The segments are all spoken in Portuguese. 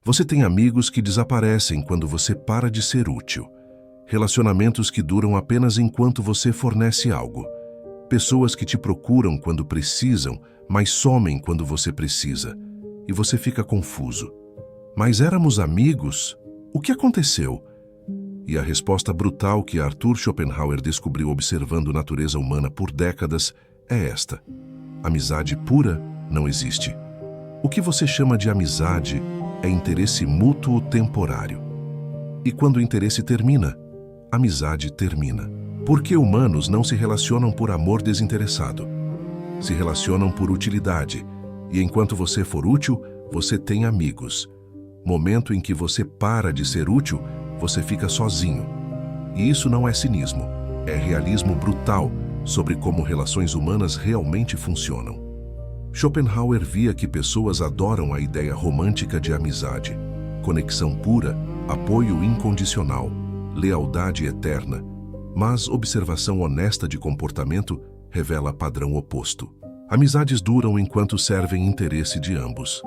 Você tem amigos que desaparecem quando você para de ser útil. Relacionamentos que duram apenas enquanto você fornece algo. Pessoas que te procuram quando precisam, mas somem quando você precisa. E você fica confuso. Mas éramos amigos? O que aconteceu? E a resposta brutal que Arthur Schopenhauer descobriu observando a natureza humana por décadas é esta: amizade pura não existe. O que você chama de amizade é interesse mútuo temporário. E quando o interesse termina, a amizade termina. Porque humanos não se relacionam por amor desinteressado. Se relacionam por utilidade. E enquanto você for útil, você tem amigos. Momento em que você para de ser útil, você fica sozinho. E isso não é cinismo, é realismo brutal sobre como relações humanas realmente funcionam. Schopenhauer via que pessoas adoram a ideia romântica de amizade, conexão pura, apoio incondicional, lealdade eterna, mas observação honesta de comportamento revela padrão oposto. Amizades duram enquanto servem interesse de ambos,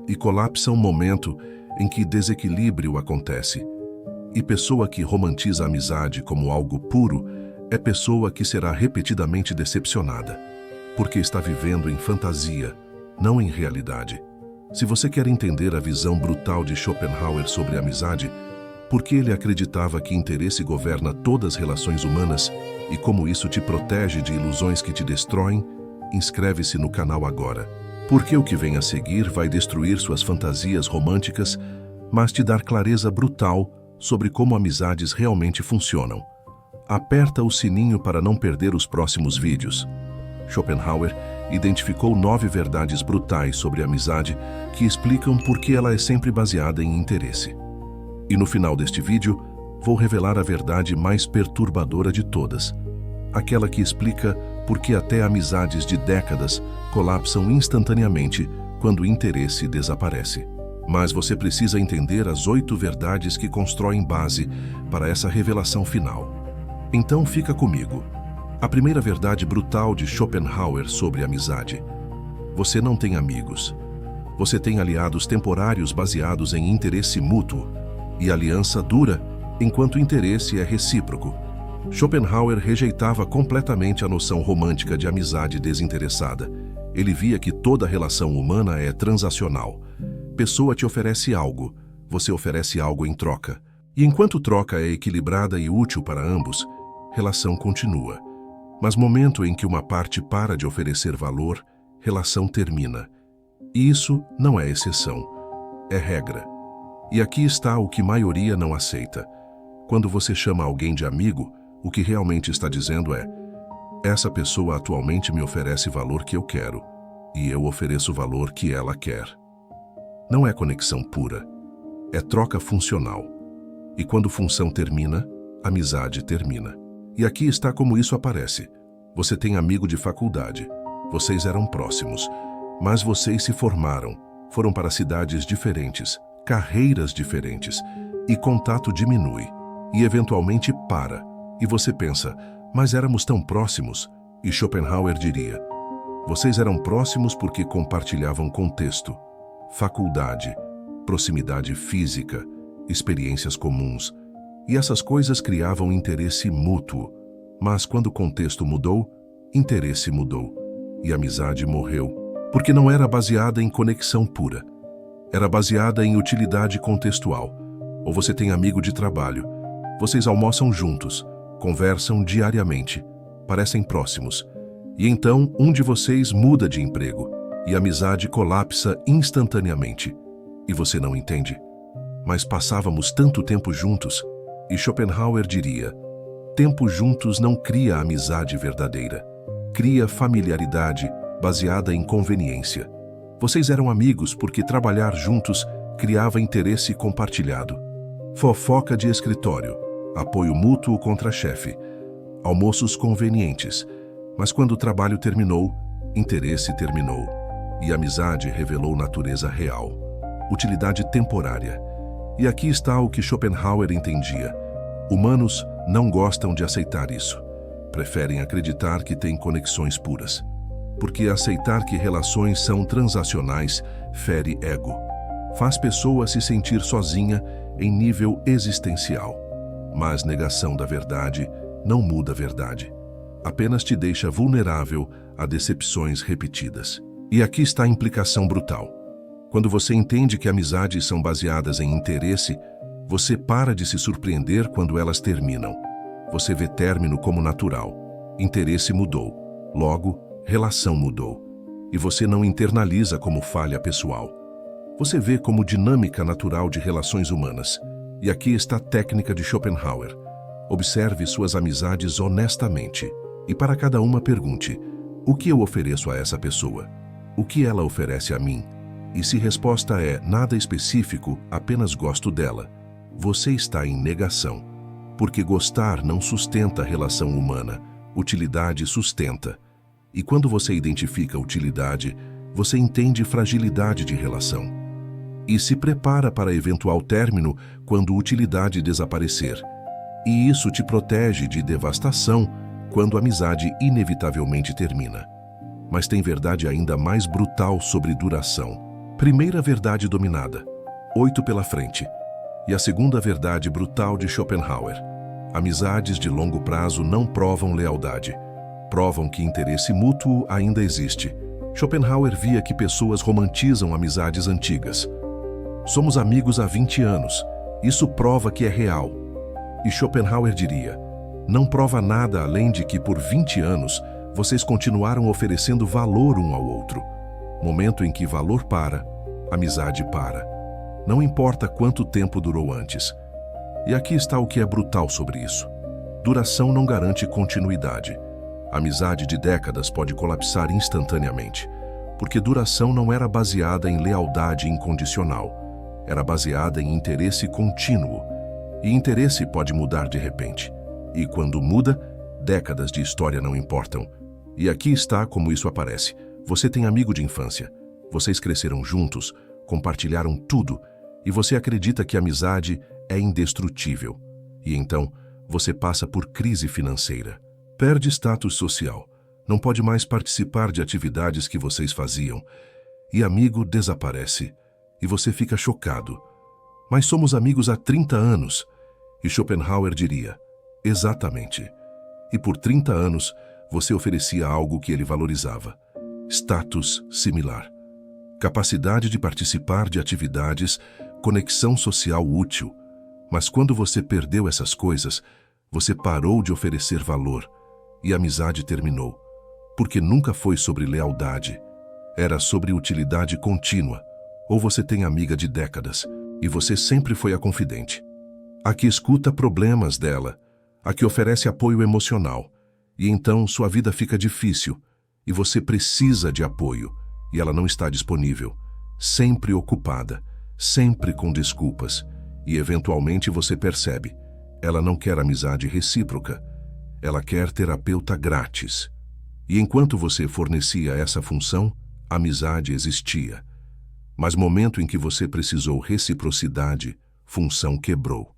e colapsam momento em que desequilíbrio acontece. E pessoa que romantiza a amizade como algo puro é pessoa que será repetidamente decepcionada, porque está vivendo em fantasia, não em realidade. Se você quer entender a visão brutal de Schopenhauer sobre a amizade, porque ele acreditava que interesse governa todas as relações humanas e como isso te protege de ilusões que te destroem, inscreve-se no canal agora. Porque o que vem a seguir vai destruir suas fantasias românticas, mas te dar clareza brutal sobre como amizades realmente funcionam. Aperta o sininho para não perder os próximos vídeos. Schopenhauer identificou 9 verdades brutais sobre a amizade que explicam por que ela é sempre baseada em interesse. E no final deste vídeo, vou revelar a verdade mais perturbadora de todas, aquela que explica por que até amizades de décadas colapsam instantaneamente quando o interesse desaparece. Mas você precisa entender as 8 verdades que constroem base para essa revelação final. Então fica comigo. A primeira verdade brutal de Schopenhauer sobre amizade: você não tem amigos. Você tem aliados temporários baseados em interesse mútuo, e aliança dura enquanto o interesse é recíproco. Schopenhauer rejeitava completamente a noção romântica de amizade desinteressada. Ele via que toda relação humana é transacional. Pessoa te oferece algo, você oferece algo em troca. E enquanto troca é equilibrada e útil para ambos, relação continua. Mas momento em que uma parte para de oferecer valor, relação termina. E isso não é exceção, é regra. E aqui está o que maioria não aceita. Quando você chama alguém de amigo, o que realmente está dizendo é: essa pessoa atualmente me oferece valor que eu quero, e eu ofereço o valor que ela quer. Não é conexão pura, é troca funcional. E quando função termina, amizade termina. E aqui está como isso aparece. Você tem amigo de faculdade, vocês eram próximos, mas vocês se formaram, foram para cidades diferentes, carreiras diferentes, e contato diminui, e eventualmente para. E você pensa, mas éramos tão próximos? E Schopenhauer diria: vocês eram próximos porque compartilhavam contexto, faculdade, proximidade física, experiências comuns. E essas coisas criavam interesse mútuo. Mas quando o contexto mudou, interesse mudou. E a amizade morreu. Porque não era baseada em conexão pura. Era baseada em utilidade contextual. Ou você tem amigo de trabalho. Vocês almoçam juntos, conversam diariamente, parecem próximos. E então um de vocês muda de emprego e a amizade colapsa instantaneamente. E você não entende. Mas passávamos tanto tempo juntos. E Schopenhauer diria: tempo juntos não cria amizade verdadeira. Cria familiaridade baseada em conveniência. Vocês eram amigos porque trabalhar juntos criava interesse compartilhado. Fofoca de escritório, apoio mútuo contra chefe, almoços convenientes. Mas quando o trabalho terminou, interesse terminou. E a amizade revelou natureza real, utilidade temporária. E aqui está o que Schopenhauer entendia. Humanos não gostam de aceitar isso. Preferem acreditar que têm conexões puras. Porque aceitar que relações são transacionais fere ego. Faz pessoa se sentir sozinha em nível existencial. Mas negação da verdade não muda a verdade. Apenas te deixa vulnerável a decepções repetidas. E aqui está a implicação brutal. Quando você entende que amizades são baseadas em interesse, você para de se surpreender quando elas terminam. Você vê término como natural. Interesse mudou. Logo, relação mudou. E você não internaliza como falha pessoal. Você vê como dinâmica natural de relações humanas. E aqui está a técnica de Schopenhauer. Observe suas amizades honestamente. E para cada uma pergunte: o que eu ofereço a essa pessoa? O que ela oferece a mim? E se resposta é nada específico, apenas gosto dela, você está em negação. Porque gostar não sustenta a relação humana, utilidade sustenta. E quando você identifica utilidade, você entende fragilidade de relação. E se prepara para eventual término quando utilidade desaparecer. E isso te protege de devastação quando a amizade inevitavelmente termina. Mas tem verdade ainda mais brutal sobre duração. Primeira verdade dominada, 8 pela frente. E a segunda verdade brutal de Schopenhauer. Amizades de longo prazo não provam lealdade. Provam que interesse mútuo ainda existe. Schopenhauer via que pessoas romantizam amizades antigas. Somos amigos há 20 anos. Isso prova que é real. E Schopenhauer diria: não prova nada além de que por 20 anos vocês continuaram oferecendo valor um ao outro. Momento em que valor para, amizade para. Não importa quanto tempo durou antes. E aqui está o que é brutal sobre isso. Duração não garante continuidade. A amizade de décadas pode colapsar instantaneamente, porque duração não era baseada em lealdade incondicional. Era baseada em interesse contínuo. E interesse pode mudar de repente. E quando muda, décadas de história não importam. E aqui está como isso aparece. Você tem amigo de infância. Vocês cresceram juntos, compartilharam tudo, e você acredita que a amizade é indestrutível. E então, você passa por crise financeira. Perde status social. Não pode mais participar de atividades que vocês faziam. E amigo desaparece. E você fica chocado. Mas somos amigos há 30 anos. E Schopenhauer diria: exatamente. E por 30 anos, você oferecia algo que ele valorizava. Status similar. Capacidade de participar de atividades, conexão social útil. Mas quando você perdeu essas coisas, você parou de oferecer valor. E a amizade terminou. Porque nunca foi sobre lealdade. Era sobre utilidade contínua. Ou você tem amiga de décadas, e você sempre foi a confidente. A que escuta problemas dela, a que oferece apoio emocional. E então sua vida fica difícil, e você precisa de apoio, e ela não está disponível, sempre ocupada, sempre com desculpas, e eventualmente você percebe, ela não quer amizade recíproca, ela quer terapeuta grátis. E enquanto você fornecia essa função, a amizade existia. Mas momento em que você precisou reciprocidade, função quebrou.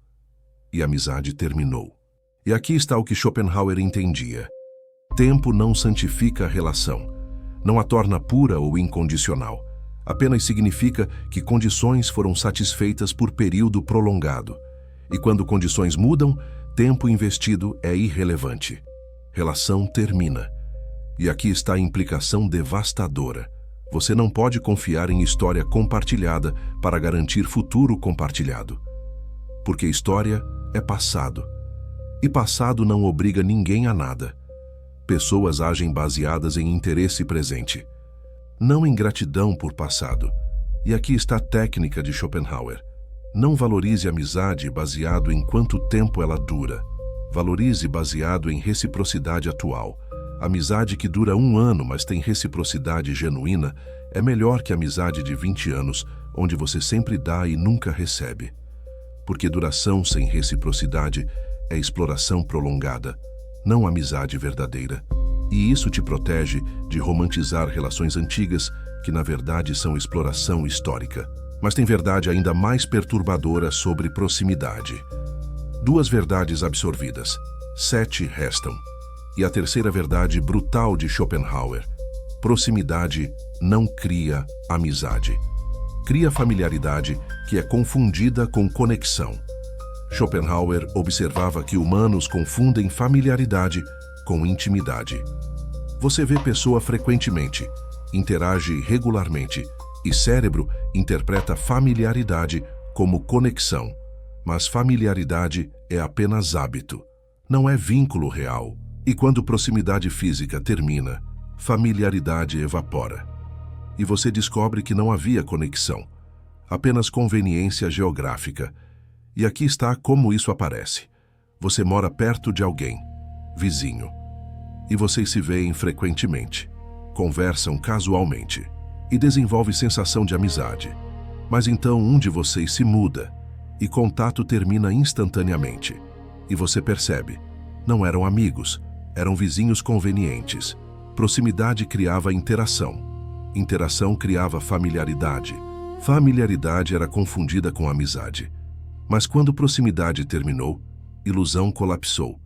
E a amizade terminou. E aqui está o que Schopenhauer entendia. Tempo não santifica a relação. Não a torna pura ou incondicional. Apenas significa que condições foram satisfeitas por período prolongado. E quando condições mudam, tempo investido é irrelevante. Relação termina. E aqui está a implicação devastadora. Você não pode confiar em história compartilhada para garantir futuro compartilhado. Porque história é passado. E passado não obriga ninguém a nada. Pessoas agem baseadas em interesse presente, não em gratidão por passado. E aqui está a técnica de Schopenhauer. Não valorize a amizade baseado em quanto tempo ela dura. Valorize baseado em reciprocidade atual. Amizade que dura 1 ano, mas tem reciprocidade genuína, é melhor que amizade de 20 anos, onde você sempre dá e nunca recebe. Porque duração sem reciprocidade é exploração prolongada, não amizade verdadeira. E isso te protege de romantizar relações antigas, que na verdade são exploração histórica. Mas tem verdade ainda mais perturbadora sobre proximidade. 2 verdades absorvidas. 7 restam. E a terceira verdade brutal de Schopenhauer: proximidade não cria amizade. cria familiaridade que é confundida com conexão. Schopenhauer observava que humanos confundem familiaridade com intimidade. Você vê pessoa frequentemente, interage regularmente, e cérebro interpreta familiaridade como conexão. Mas familiaridade é apenas hábito, não é vínculo real. E quando proximidade física termina, familiaridade evapora. E você descobre que não havia conexão, apenas conveniência geográfica. E aqui está como isso aparece. Você mora perto de alguém, vizinho, e vocês se veem frequentemente, conversam casualmente e desenvolve sensação de amizade. Mas então um de vocês se muda e contato termina instantaneamente. E você percebe, não eram amigos, eram vizinhos convenientes. Proximidade criava interação. Interação criava familiaridade. Familiaridade era confundida com amizade. Mas quando proximidade terminou, ilusão colapsou.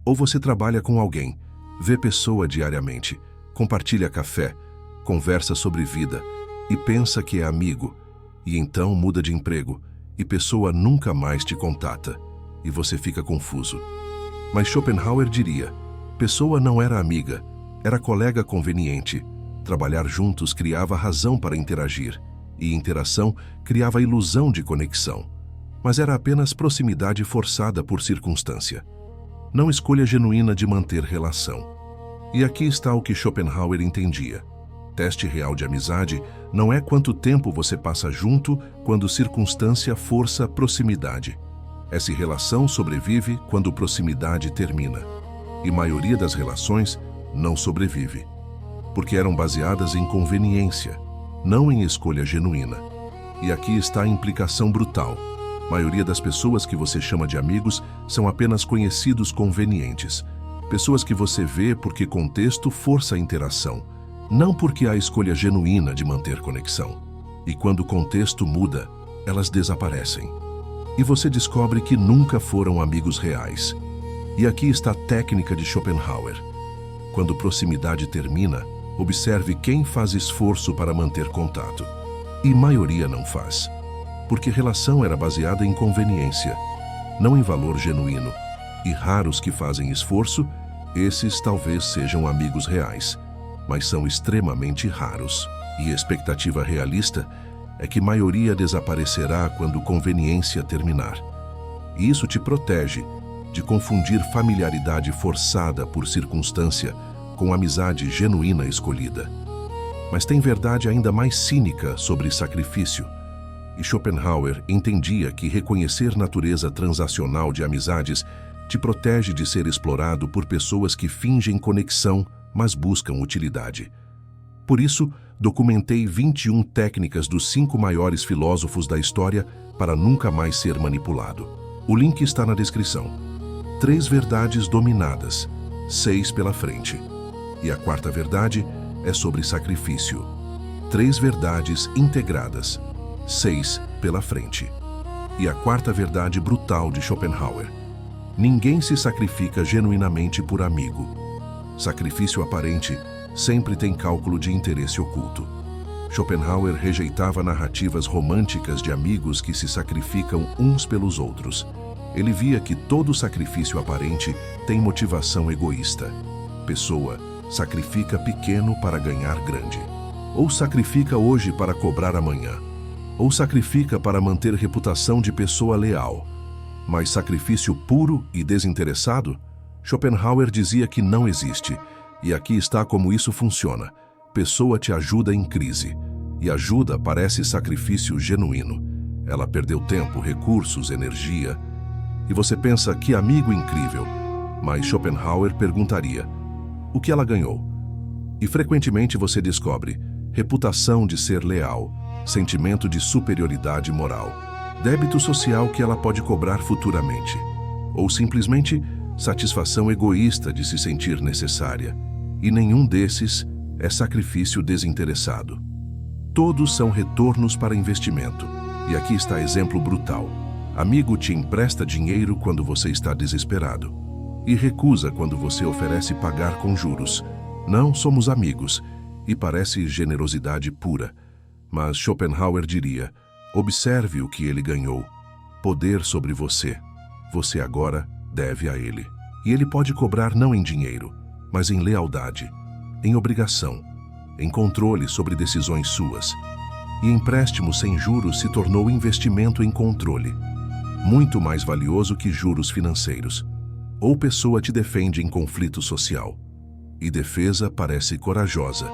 Ou você trabalha com alguém, vê pessoa diariamente, compartilha café, conversa sobre vida e pensa que é amigo, e então muda de emprego e pessoa nunca mais te contata, e você fica confuso. Mas Schopenhauer diria, pessoa não era amiga, era colega conveniente. Trabalhar juntos criava razão para interagir, e interação criava ilusão de conexão. Mas era apenas proximidade forçada por circunstância. Não escolha genuína de manter relação. E aqui está o que Schopenhauer entendia. Teste real de amizade não é quanto tempo você passa junto quando circunstância força proximidade. É se relação sobrevive quando proximidade termina. E maioria das relações não sobrevive, porque eram baseadas em conveniência, não em escolha genuína. E aqui está a implicação brutal. A maioria das pessoas que você chama de amigos são apenas conhecidos convenientes. Pessoas que você vê porque contexto força a interação, não porque há escolha genuína de manter conexão. E quando o contexto muda, elas desaparecem. E você descobre que nunca foram amigos reais. E aqui está a técnica de Schopenhauer. Quando proximidade termina, observe quem faz esforço para manter contato. E maioria não faz. Porque relação era baseada em conveniência, não em valor genuíno. E raros que fazem esforço, esses talvez sejam amigos reais, mas são extremamente raros. E expectativa realista é que maioria desaparecerá quando conveniência terminar. E isso te protege de confundir familiaridade forçada por circunstância com amizade genuína escolhida. Mas tem verdade ainda mais cínica sobre sacrifício. E Schopenhauer entendia que reconhecer natureza transacional de amizades te protege de ser explorado por pessoas que fingem conexão, mas buscam utilidade. Por isso, documentei 21 técnicas dos 5 maiores filósofos da história para nunca mais ser manipulado. O link está na descrição. 3 verdades dominadas, 6 pela frente. E a 4ª verdade é sobre sacrifício. 3 verdades integradas, 6 pela frente. E a 4ª verdade brutal de Schopenhauer. Ninguém se sacrifica genuinamente por amigo. Sacrifício aparente sempre tem cálculo de interesse oculto. Schopenhauer rejeitava narrativas românticas de amigos que se sacrificam uns pelos outros. Ele via que todo sacrifício aparente tem motivação egoísta. Pessoa sacrifica pequeno para ganhar grande. Ou sacrifica hoje para cobrar amanhã. Ou sacrifica para manter reputação de pessoa leal. Mas sacrifício puro e desinteressado? Schopenhauer dizia que não existe. E aqui está como isso funciona. Pessoa te ajuda em crise. E ajuda parece sacrifício genuíno. Ela perdeu tempo, recursos, energia. E você pensa, que amigo incrível. Mas Schopenhauer perguntaria, o que ela ganhou? E frequentemente você descobre reputação de ser leal, sentimento de superioridade moral, débito social que ela pode cobrar futuramente, ou simplesmente satisfação egoísta de se sentir necessária. E nenhum desses é sacrifício desinteressado. Todos são retornos para investimento. E aqui está exemplo brutal. Amigo te empresta dinheiro quando você está desesperado e recusa quando você oferece pagar com juros. Não somos amigos, e parece generosidade pura. Mas Schopenhauer diria: observe o que ele ganhou. Poder sobre você. Você agora deve a ele. E ele pode cobrar não em dinheiro, mas em lealdade, em obrigação, em controle sobre decisões suas. E empréstimo sem juros se tornou investimento em controle, muito mais valioso que juros financeiros. Ou pessoa te defende em conflito social. E defesa parece corajosa,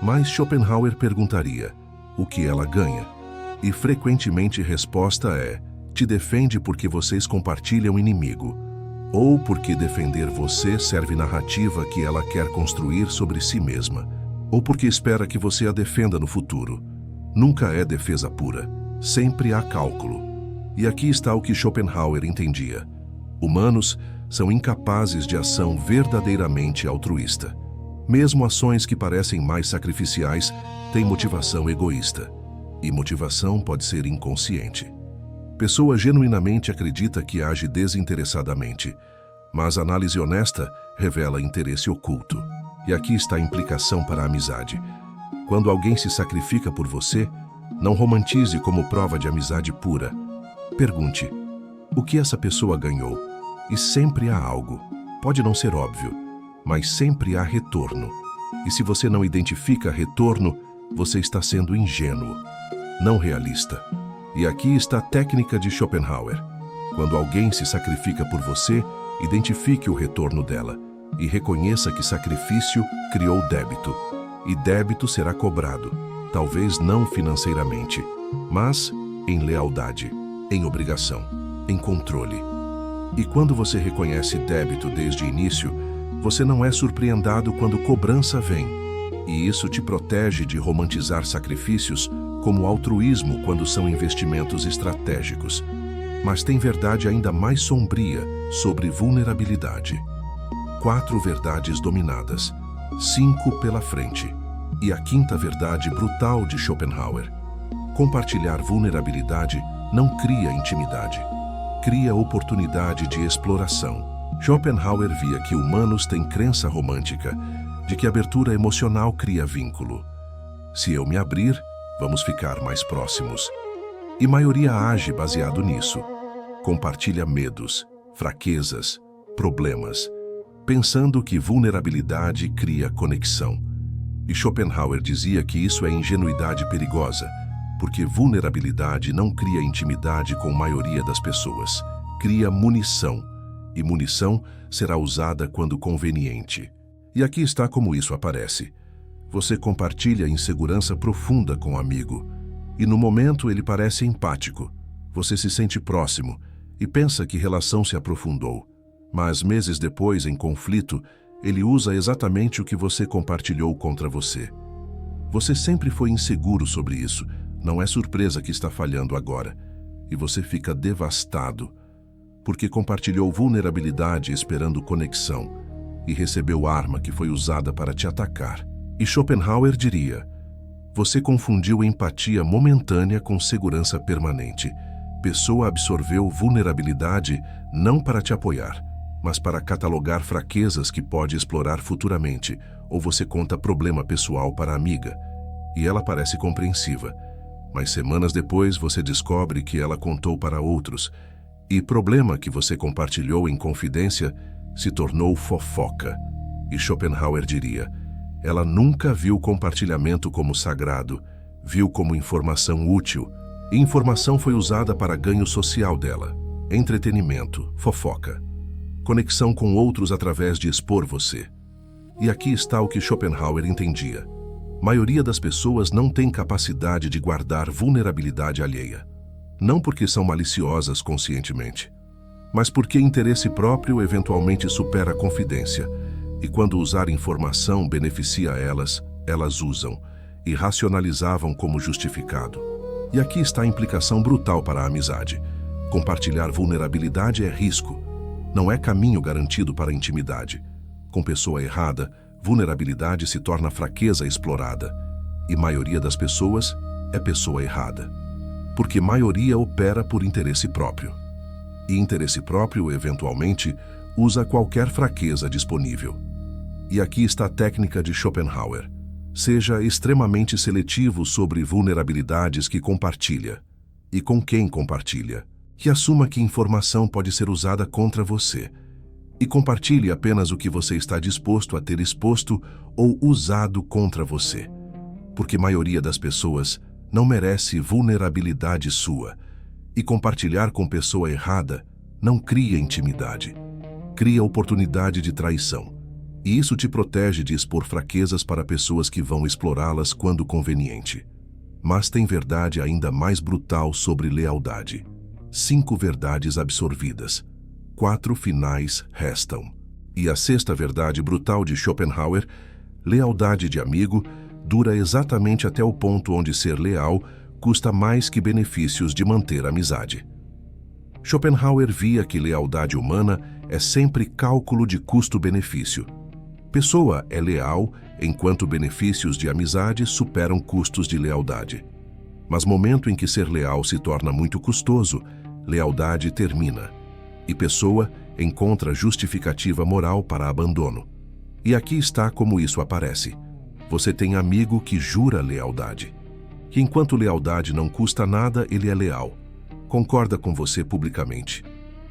mas Schopenhauer perguntaria: o que ela ganha? E frequentemente resposta é: te defende porque vocês compartilham inimigo, ou porque defender você serve narrativa que ela quer construir sobre si mesma, ou porque espera que você a defenda no futuro. Nunca é defesa pura, sempre há cálculo. E aqui está o que Schopenhauer entendia: humanos são incapazes de ação verdadeiramente altruísta. Mesmo ações que parecem mais sacrificiais têm motivação egoísta. E motivação pode ser inconsciente. Pessoa genuinamente acredita que age desinteressadamente, mas a análise honesta revela interesse oculto. E aqui está a implicação para a amizade. Quando alguém se sacrifica por você, não romantize como prova de amizade pura. Pergunte: o que essa pessoa ganhou? E sempre há algo. Pode não ser óbvio, mas sempre há retorno. E se você não identifica retorno, você está sendo ingênuo, não realista. E aqui está a técnica de Schopenhauer. Quando alguém se sacrifica por você, identifique o retorno dela e reconheça que sacrifício criou débito. E débito será cobrado, talvez não financeiramente, mas em lealdade, em obrigação, em controle. E quando você reconhece débito desde o início, você não é surpreendido quando cobrança vem. E isso te protege de romantizar sacrifícios como altruísmo quando são investimentos estratégicos. Mas tem verdade ainda mais sombria sobre vulnerabilidade. 4 verdades dominadas, 5 pela frente. E a 5ª verdade brutal de Schopenhauer: compartilhar vulnerabilidade não cria intimidade, cria oportunidade de exploração. Schopenhauer via que humanos têm crença romântica de que abertura emocional cria vínculo. Se eu me abrir, vamos ficar mais próximos. E maioria age baseado nisso. Compartilha medos, fraquezas, problemas, pensando que vulnerabilidade cria conexão. E Schopenhauer dizia que isso é ingenuidade perigosa, porque vulnerabilidade não cria intimidade com a maioria das pessoas, cria munição, e munição será usada quando conveniente. E aqui está como isso aparece. Você compartilha insegurança profunda com um amigo, e no momento ele parece empático. Você se sente próximo e pensa que relação se aprofundou, mas meses depois, em conflito, ele usa exatamente o que você compartilhou contra você. Você sempre foi inseguro sobre isso, não é surpresa que está falhando agora, e você fica devastado, porque compartilhou vulnerabilidade esperando conexão, e recebeu arma que foi usada para te atacar. E Schopenhauer diria: você confundiu empatia momentânea com segurança permanente. Pessoa absorveu vulnerabilidade não para te apoiar, mas para catalogar fraquezas que pode explorar futuramente, ou você conta problema pessoal para a amiga, e ela parece compreensiva, mas semanas depois você descobre que ela contou para outros, e problema que você compartilhou em confidência se tornou fofoca. E Schopenhauer diria: ela nunca viu compartilhamento como sagrado, viu como informação útil, e informação foi usada para ganho social dela, entretenimento, fofoca, conexão com outros através de expor você. E aqui está o que Schopenhauer entendia: maioria das pessoas não tem capacidade de guardar vulnerabilidade alheia, não porque são maliciosas conscientemente, mas porque interesse próprio eventualmente supera a confidência, e quando usar informação beneficia elas, elas usam, e racionalizavam como justificado. E aqui está a implicação brutal para a amizade. Compartilhar vulnerabilidade é risco, não é caminho garantido para a intimidade. Com pessoa errada, vulnerabilidade se torna fraqueza explorada, e maioria das pessoas é pessoa errada, porque maioria opera por interesse próprio. E interesse próprio, eventualmente, usa qualquer fraqueza disponível. E aqui está a técnica de Schopenhauer: Seja extremamente seletivo sobre vulnerabilidades que compartilha e com quem compartilha. E assuma que informação pode ser usada contra você. E compartilhe apenas o que você está disposto a ter exposto ou usado contra você. Porque a maioria das pessoas não merece vulnerabilidade sua. E compartilhar com pessoa errada não cria intimidade. Cria oportunidade de traição. E isso te protege de expor fraquezas para pessoas que vão explorá-las quando conveniente. Mas tem verdade ainda mais brutal sobre lealdade. 5 verdades absorvidas. 4 finais restam. E a 6ª verdade brutal de Schopenhauer: lealdade de amigo dura exatamente até o ponto onde ser leal custa mais que benefícios de manter amizade. Schopenhauer via que lealdade humana é sempre cálculo de custo-benefício. Pessoa é leal enquanto benefícios de amizade superam custos de lealdade. Mas momento em que ser leal se torna muito custoso, lealdade termina. E pessoa encontra justificativa moral para abandono. E aqui está como isso aparece. Você tem amigo que jura lealdade. Que enquanto lealdade não custa nada, ele é leal. Concorda com você publicamente.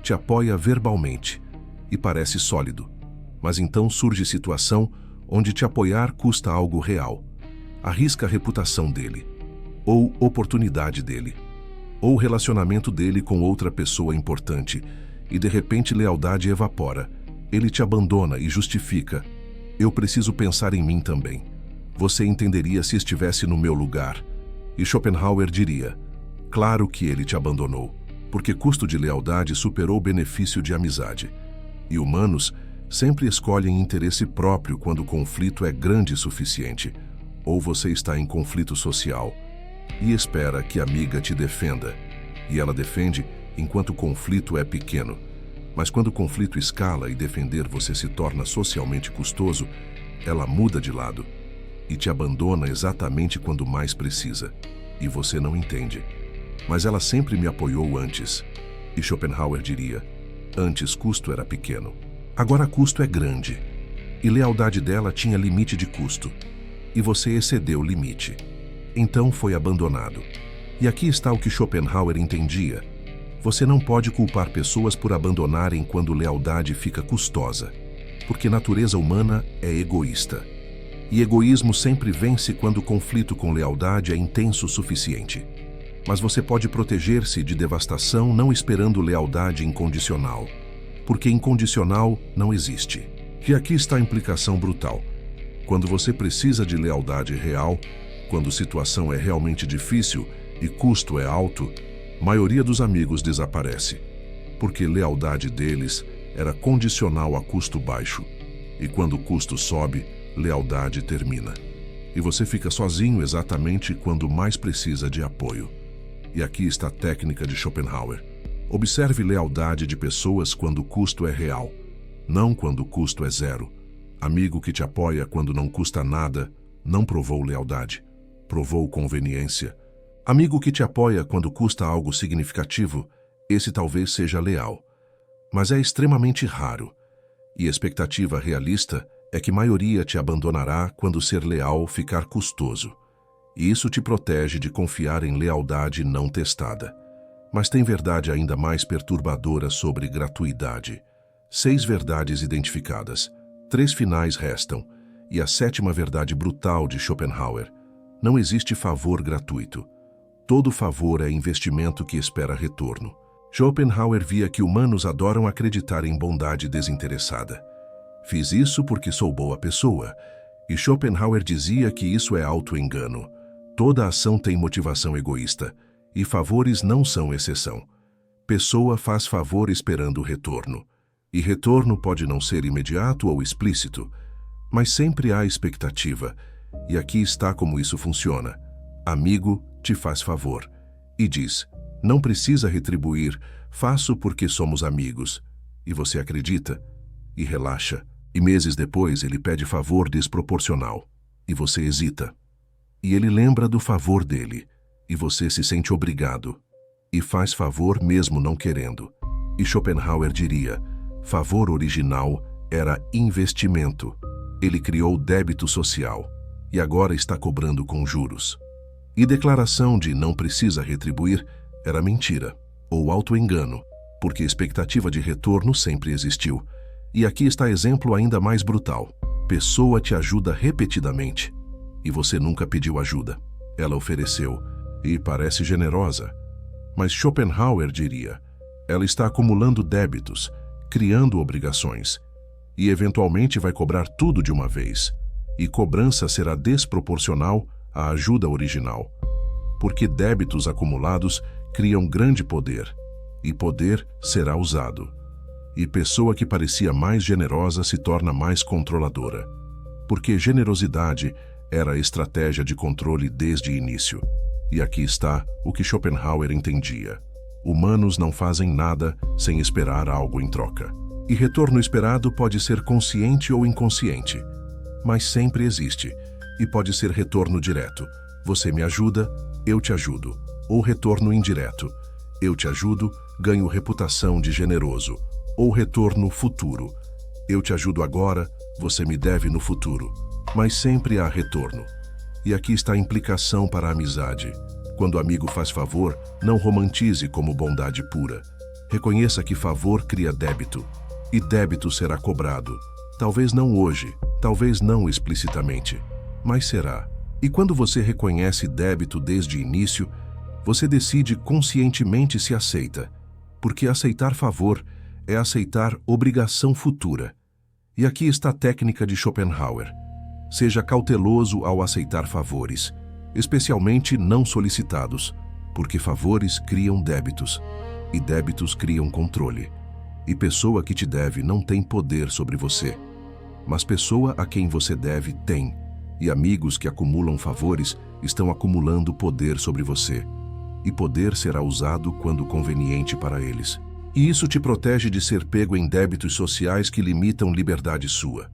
Te apoia verbalmente. E parece sólido. Mas então surge situação onde te apoiar custa algo real. Arrisca a reputação dele. Ou oportunidade dele. Ou relacionamento dele com outra pessoa importante. E de repente lealdade evapora. Ele te abandona e justifica. Eu preciso pensar em mim também. Você entenderia se estivesse no meu lugar. E Schopenhauer diria: claro que ele te abandonou, porque custo de lealdade superou o benefício de amizade. E humanos sempre escolhem interesse próprio quando o conflito é grande o suficiente. Ou você está em conflito social e espera que a amiga te defenda. E ela defende enquanto o conflito é pequeno. Mas quando o conflito escala e defender você se torna socialmente custoso, ela muda de lado e te abandona exatamente quando mais precisa. E você não entende. Mas ela sempre me apoiou antes. E Schopenhauer diria: antes custo era pequeno. Agora custo é grande. E lealdade dela tinha limite de custo. E você excedeu o limite. Então foi abandonado. E aqui está o que Schopenhauer entendia. Você não pode culpar pessoas por abandonarem quando lealdade fica custosa. Porque a natureza humana é egoísta. E egoísmo sempre vence quando o conflito com lealdade é intenso o suficiente. Mas você pode proteger-se de devastação não esperando lealdade incondicional. Porque incondicional não existe. E aqui está a implicação brutal. Quando você precisa de lealdade real, quando a situação é realmente difícil e custo é alto, a maioria dos amigos desaparece. Porque lealdade deles era condicional a custo baixo. E quando o custo sobe, lealdade termina. E você fica sozinho exatamente quando mais precisa de apoio. E aqui está a técnica de Schopenhauer. Observe lealdade de pessoas quando o custo é real, não quando o custo é zero. Amigo que te apoia quando não custa nada, não provou lealdade, provou conveniência. Amigo que te apoia quando custa algo significativo, esse talvez seja leal. Mas é extremamente raro. E a expectativa realista é que a maioria te abandonará quando ser leal ficar custoso. E isso te protege de confiar em lealdade não testada. Mas tem verdade ainda mais perturbadora sobre gratuidade. 6 verdades identificadas. 3 finais restam. E a 7ª verdade brutal de Schopenhauer: não existe favor gratuito. Todo favor é investimento que espera retorno. Schopenhauer via que humanos adoram acreditar em bondade desinteressada. Fiz isso porque sou boa pessoa. E Schopenhauer dizia que isso é auto-engano. Toda ação tem motivação egoísta. E favores não são exceção. Pessoa faz favor esperando retorno. E retorno pode não ser imediato ou explícito, mas sempre há expectativa. E aqui está como isso funciona. Amigo te faz favor e diz: não precisa retribuir, faço porque somos amigos. E você acredita e relaxa. E meses depois ele pede favor desproporcional. E você hesita. E ele lembra do favor dele. E você se sente obrigado. E faz favor mesmo não querendo. E Schopenhauer diria: favor original era investimento. Ele criou débito social. e agora está cobrando com juros. E declaração de não precisa retribuir era mentira ou auto-engano, porque expectativa de retorno sempre existiu. E aqui está exemplo ainda mais brutal. Pessoa te ajuda repetidamente e você nunca pediu ajuda. Ela ofereceu e parece generosa. Mas Schopenhauer diria, ela está acumulando débitos, criando obrigações e eventualmente vai cobrar tudo de uma vez. E cobrança será desproporcional à ajuda original, porque débitos acumulados criam grande poder, e poder será usado. E pessoa que parecia mais generosa se torna mais controladora, porque generosidade era a estratégia de controle desde o início. E aqui está o que Schopenhauer entendia. Humanos não fazem nada sem esperar algo em troca. E retorno esperado pode ser consciente ou inconsciente, mas sempre existe, e pode ser retorno direto. Você me ajuda, eu te ajudo. Ou retorno indireto. Eu te ajudo, ganho reputação de generoso. Ou retorno futuro. Eu te ajudo agora, você me deve no futuro. Mas sempre há retorno. E aqui está a implicação para a amizade. Quando o amigo faz favor, não romantize como bondade pura. Reconheça que favor cria débito. E débito será cobrado. Talvez não hoje, talvez não explicitamente, mas será. E quando você reconhece débito desde o início, você decide conscientemente se aceita, porque aceitar favor é aceitar obrigação futura. E aqui está a técnica de Schopenhauer. Seja cauteloso ao aceitar favores, especialmente não solicitados, porque favores criam débitos, e débitos criam controle. E pessoa que te deve não tem poder sobre você, mas pessoa a quem você deve tem, e amigos que acumulam favores estão acumulando poder sobre você, e poder será usado quando conveniente para eles. E isso te protege de ser pego em débitos sociais que limitam liberdade sua.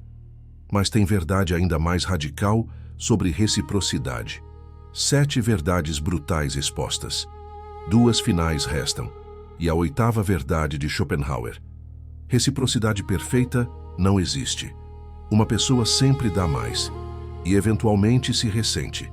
Mas tem verdade ainda mais radical sobre reciprocidade. 7 verdades brutais expostas. 2 finais restam. E a 8ª verdade de Schopenhauer. Reciprocidade perfeita não existe. Uma pessoa sempre dá mais e eventualmente se ressente.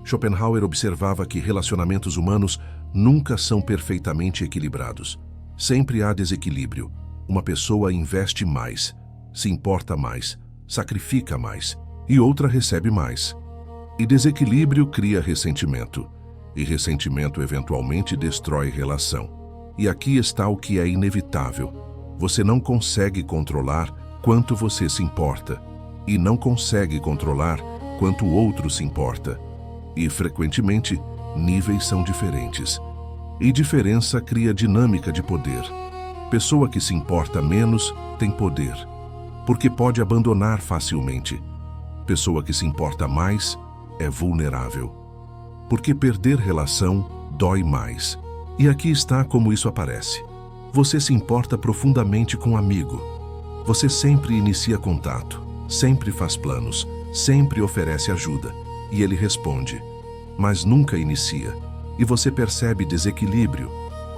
Schopenhauer observava que relacionamentos humanos nunca são perfeitamente equilibrados. Sempre há desequilíbrio. Uma pessoa investe mais, se importa mais, sacrifica mais, e outra recebe mais. E desequilíbrio cria ressentimento, e ressentimento eventualmente destrói relação. E aqui está o que é inevitável. Você não consegue controlar quanto você se importa, e não consegue controlar quanto o outro se importa. E, frequentemente, níveis são diferentes. E diferença cria dinâmica de poder. Pessoa que se importa menos tem poder, porque pode abandonar facilmente. Pessoa que se importa mais é vulnerável, porque perder relação dói mais. E aqui está como isso aparece. Você se importa profundamente com um amigo. Você sempre inicia contato, sempre faz planos, sempre oferece ajuda. E ele responde, mas nunca inicia. E você percebe desequilíbrio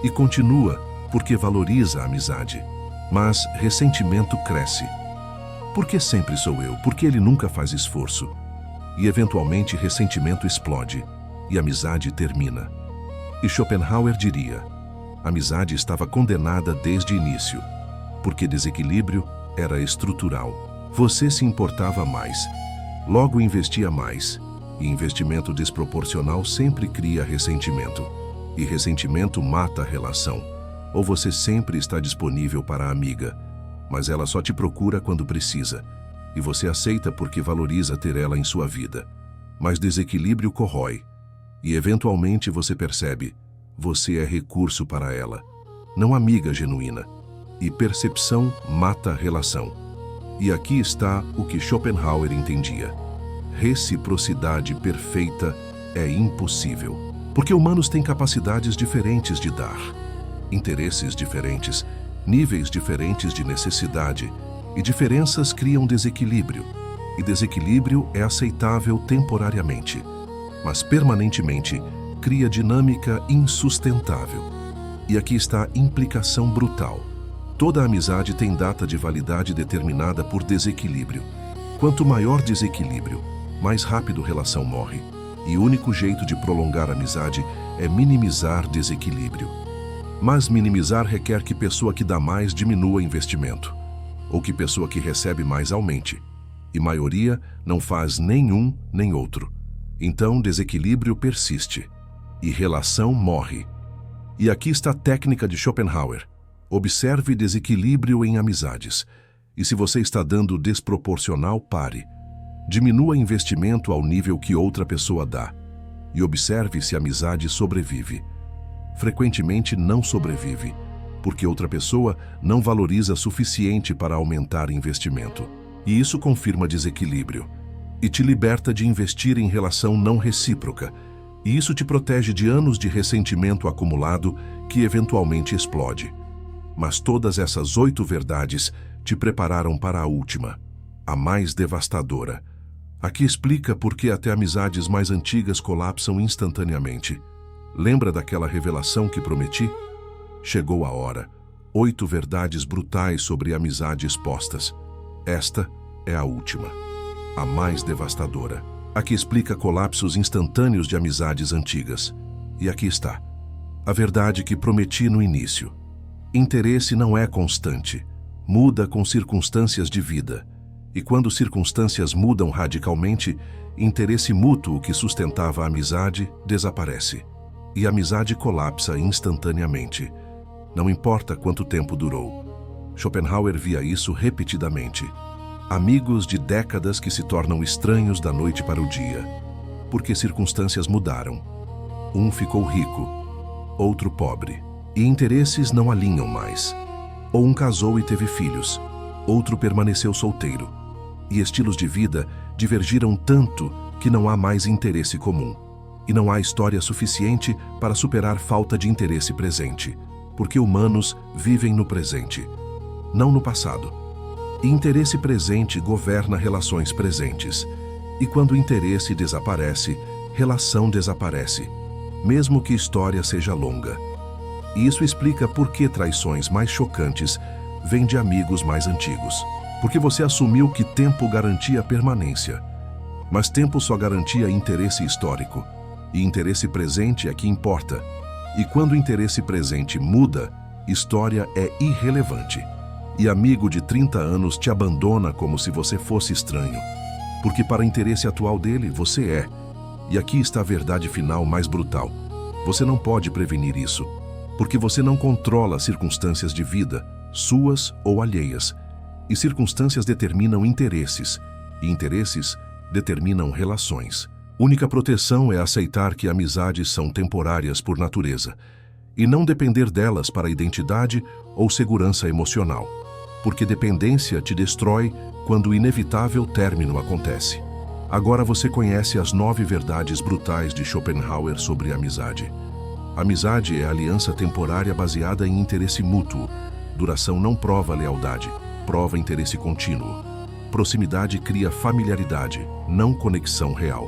e continua porque valoriza a amizade. Mas ressentimento cresce. Por que sempre sou eu? Porque ele nunca faz esforço. E eventualmente ressentimento explode e a amizade termina. E Schopenhauer diria, a amizade estava condenada desde o início, porque desequilíbrio era estrutural. Você se importava mais, logo investia mais, e investimento desproporcional sempre cria ressentimento. E ressentimento mata a relação. Ou você sempre está disponível para a amiga, mas ela só te procura quando precisa, e você aceita porque valoriza ter ela em sua vida. Mas desequilíbrio corrói, e eventualmente você percebe, você é recurso para ela, não amiga genuína. E percepção mata a relação. E aqui está o que Schopenhauer entendia. Reciprocidade perfeita é impossível, porque humanos têm capacidades diferentes de dar, interesses diferentes, níveis diferentes de necessidade, e diferenças criam desequilíbrio, e desequilíbrio é aceitável temporariamente, mas permanentemente cria dinâmica insustentável. E aqui está a implicação brutal. Toda amizade tem data de validade determinada por desequilíbrio. Quanto maior desequilíbrio, mais rápido a relação morre. E o único jeito de prolongar a amizade é minimizar desequilíbrio. Mas minimizar requer que pessoa que dá mais diminua investimento, ou que pessoa que recebe mais aumente. E maioria não faz nenhum nem outro. Então desequilíbrio persiste. E relação morre. E aqui está a técnica de Schopenhauer. Observe desequilíbrio em amizades. E se você está dando desproporcional, pare. Diminua investimento ao nível que outra pessoa dá. E observe se a amizade sobrevive. Frequentemente não sobrevive, porque outra pessoa não valoriza suficiente para aumentar investimento. E isso confirma desequilíbrio. E te liberta de investir em relação não recíproca. E isso te protege de anos de ressentimento acumulado que eventualmente explode. Mas todas essas 8 verdades te prepararam para a última, a mais devastadora. Aqui explica por que até amizades mais antigas colapsam instantaneamente. Lembra daquela revelação que prometi? Chegou a hora. 8 verdades brutais sobre a amizade expostas. Esta é a última, a mais devastadora. Aqui explica colapsos instantâneos de amizades antigas. E aqui está. A verdade que prometi no início. Interesse não é constante. Muda com circunstâncias de vida. E quando circunstâncias mudam radicalmente, interesse mútuo que sustentava a amizade desaparece. E a amizade colapsa instantaneamente. Não importa quanto tempo durou. Schopenhauer via isso repetidamente. Amigos de décadas que se tornam estranhos da noite para o dia, porque circunstâncias mudaram. Um ficou rico, outro pobre, e interesses não alinham mais. Ou um casou e teve filhos, outro permaneceu solteiro, e estilos de vida divergiram tanto que não há mais interesse comum. E não há história suficiente para superar falta de interesse presente, porque humanos vivem no presente, não no passado. E interesse presente governa relações presentes. E quando o interesse desaparece, relação desaparece, mesmo que história seja longa. E isso explica por que traições mais chocantes vêm de amigos mais antigos. Porque você assumiu que tempo garantia permanência. Mas tempo só garantia interesse histórico. E interesse presente é que importa. E quando o interesse presente muda, história é irrelevante. E amigo de 30 anos te abandona como se você fosse estranho. Porque para o interesse atual dele, você é. E aqui está a verdade final mais brutal. Você não pode prevenir isso. Porque você não controla circunstâncias de vida, suas ou alheias. E circunstâncias determinam interesses. E interesses determinam relações. Única proteção é aceitar que amizades são temporárias por natureza. E não depender delas para identidade ou segurança emocional. Porque dependência te destrói quando o inevitável término acontece. Agora você conhece as 9 verdades brutais de Schopenhauer sobre a amizade. Amizade é aliança temporária baseada em interesse mútuo. Duração não prova lealdade, prova interesse contínuo. Proximidade cria familiaridade, não conexão real.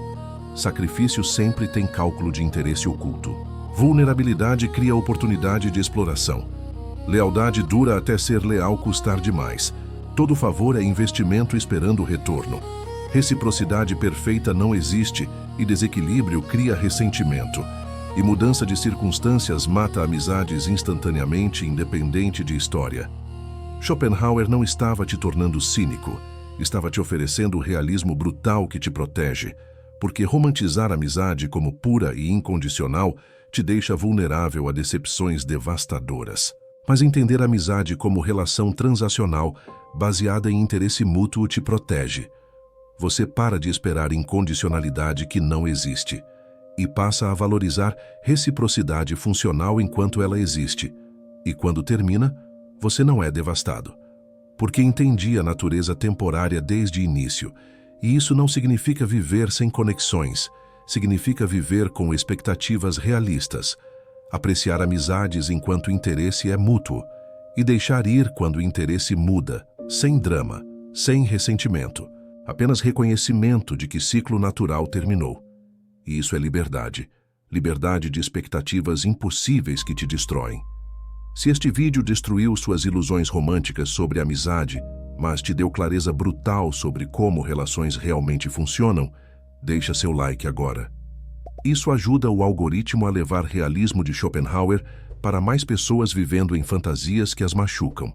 Sacrifício sempre tem cálculo de interesse oculto. Vulnerabilidade cria oportunidade de exploração. Lealdade dura até ser leal custar demais. Todo favor é investimento esperando retorno. Reciprocidade perfeita não existe e desequilíbrio cria ressentimento. E mudança de circunstâncias mata amizades instantaneamente, independente de história. Schopenhauer não estava te tornando cínico, estava te oferecendo o realismo brutal que te protege, porque romantizar a amizade como pura e incondicional te deixa vulnerável a decepções devastadoras. Mas entender a amizade como relação transacional, baseada em interesse mútuo, te protege. Você para de esperar incondicionalidade que não existe e passa a valorizar reciprocidade funcional enquanto ela existe. E quando termina, você não é devastado, porque entendi a natureza temporária desde o início. E isso não significa viver sem conexões, significa viver com expectativas realistas. Apreciar amizades enquanto o interesse é mútuo e deixar ir quando o interesse muda, sem drama, sem ressentimento, apenas reconhecimento de que ciclo natural terminou. E isso é liberdade, liberdade de expectativas impossíveis que te destroem. Se este vídeo destruiu suas ilusões românticas sobre a amizade, mas te deu clareza brutal sobre como relações realmente funcionam, Deixa seu like agora. Isso ajuda o algoritmo a levar realismo de Schopenhauer para mais pessoas vivendo em fantasias que as machucam.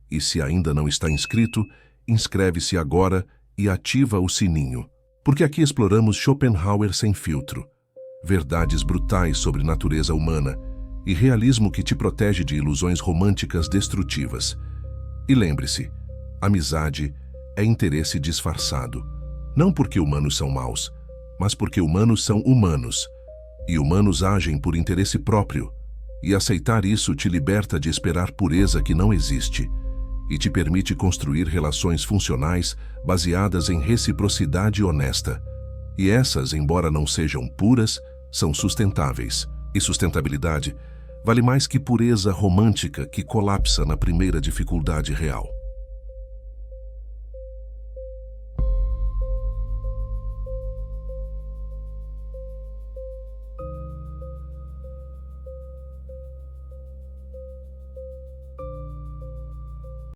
E se ainda não está inscrito, inscreve-se agora e ativa o sininho. Porque aqui exploramos Schopenhauer sem filtro. Verdades brutais sobre natureza humana e realismo que te protege de ilusões românticas destrutivas. E lembre-se, amizade é interesse disfarçado. Não porque humanos são maus, mas porque humanos são humanos. E humanos agem por interesse próprio. E aceitar isso te liberta de esperar pureza que não existe e te permite construir relações funcionais baseadas em reciprocidade honesta. E essas, embora não sejam puras, são sustentáveis. E sustentabilidade vale mais que pureza romântica que colapsa na primeira dificuldade real.